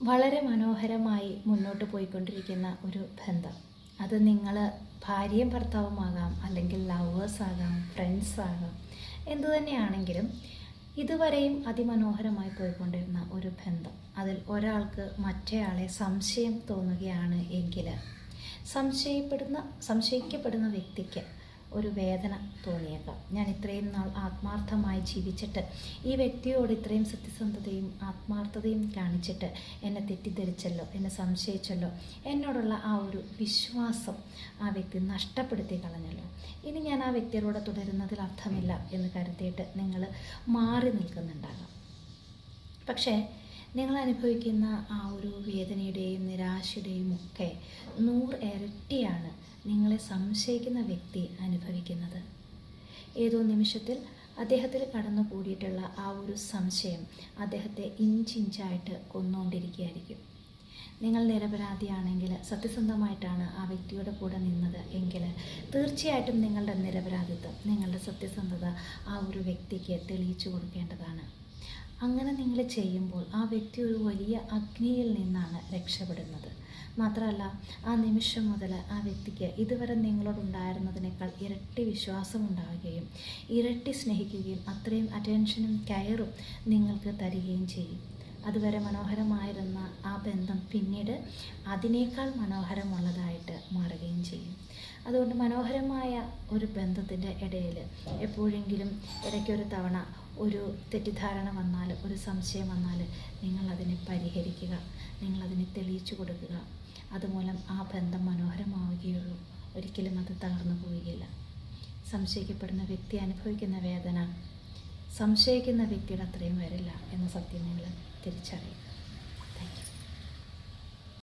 വളരെ മനോഹരമായി മുന്നോട്ട് പോയിക്കൊണ്ടിരിക്കുന്ന ഒരു ബന്ധം. അത് നിങ്ങൾ ഭാര്യയും ഭർത്താവുമാകാം, അല്ലെങ്കിൽ ലവേഴ്സാകാം, ഫ്രണ്ട്സാകാം, എന്തുതന്നെയാണെങ്കിലും ഇതുവരെയും അതിമനോഹരമായി പോയിക്കൊണ്ടിരുന്ന ഒരു ബന്ധം. അതിൽ ഒരാൾക്ക് മറ്റേയാളെ സംശയം തോന്നുകയാണ് എങ്കിൽ സംശയിക്കപ്പെടുന്ന വ്യക്തിക്ക് ഒരു വേദന തോന്നിയേക്കാം. ഞാൻ ഇത്രയും നാൾ ആത്മാർത്ഥമായി ജീവിച്ചിട്ട് ഈ വ്യക്തിയോട് ഇത്രയും സത്യസന്ധതയും ആത്മാർത്ഥതയും കാണിച്ചിട്ട് എന്നെ തെറ്റിദ്ധരിച്ചല്ലോ, എന്നെ സംശയിച്ചല്ലോ, എന്നോടുള്ള ആ ഒരു വിശ്വാസം ആ വ്യക്തി നഷ്ടപ്പെടുത്തി കളഞ്ഞല്ലോ, ഇനി ഞാൻ ആ വ്യക്തിയോട് തുടരുന്നതിൽ അർത്ഥമില്ല എന്ന് കരുതിയിട്ട് നിങ്ങൾ മാറി നിൽക്കുന്നുണ്ടാകാം. പക്ഷേ നിങ്ങൾ അനുഭവിക്കുന്ന ആ ഒരു വേദനയുടെയും നിരാശയുടെയും ഒക്കെ 100 ഇരട്ടിയാണ് നിങ്ങളെ സംശയിക്കുന്ന വ്യക്തി അനുഭവിക്കുന്നത്. ഏതോ നിമിഷത്തിൽ അദ്ദേഹത്തിൽ കടന്നു കൂടിയിട്ടുള്ള ആ ഒരു സംശയം അദ്ദേഹത്തെ ഇഞ്ചിഞ്ചായിട്ട് കൊന്നുകൊണ്ടിരിക്കുകയായിരിക്കും. നിങ്ങൾ നിരപരാധിയാണെങ്കിൽ, സത്യസന്ധമായിട്ടാണ് ആ വ്യക്തിയുടെ കൂടെ നിന്നത് എങ്കിൽ തീർച്ചയായിട്ടും നിങ്ങളുടെ നിരപരാധിത്വം, നിങ്ങളുടെ സത്യസന്ധത ആ ഒരു വ്യക്തിക്ക് തെളിയിച്ചു കൊടുക്കേണ്ടതാണ്. അങ്ങനെ നിങ്ങൾ ചെയ്യുമ്പോൾ ആ വ്യക്തി ഒരു വലിയ അഗ്നിയിൽ നിന്നാണ് രക്ഷപ്പെടുന്നത്. മാത്രമല്ല, ആ നിമിഷം മുതൽ ആ വ്യക്തിക്ക് ഇതുവരെ നിങ്ങളോടുണ്ടായിരുന്നതിനേക്കാൾ ഇരട്ടി വിശ്വാസം ഉണ്ടാവുകയും ഇരട്ടി സ്നേഹിക്കുകയും അത്രയും അറ്റൻഷനും കെയറും നിങ്ങൾക്ക് തരികയും ചെയ്യും. അതുവരെ മനോഹരമായിരുന്ന ആ ബന്ധം പിന്നീട് അതിനേക്കാൾ മനോഹരമുള്ളതായിട്ട് മാറുകയും ചെയ്യും. അതുകൊണ്ട് മനോഹരമായ ഒരു ബന്ധത്തിൻ്റെ ഇടയിൽ എപ്പോഴെങ്കിലും ഇടയ്ക്കൊരു തവണ ഒരു തെറ്റിദ്ധാരണ വന്നാൽ, ഒരു സംശയം വന്നാൽ നിങ്ങളതിനെ പരിഹരിക്കുക, നിങ്ങളതിനെ തെളിയിച്ചു കൊടുക്കുക. അതുമൂലം ആ ബന്ധം മനോഹരമാവുകയുള്ളൂ, ഒരിക്കലും അത് തകർന്നു പോവുകയില്ല. സംശയിക്കപ്പെടുന്ന വ്യക്തി അനുഭവിക്കുന്ന വേദന സംശയിക്കുന്ന വ്യക്തിയുടെ അത്രയും വരില്ല എന്ന സത്യം നിങ്ങൾ തിരിച്ചറിയുക.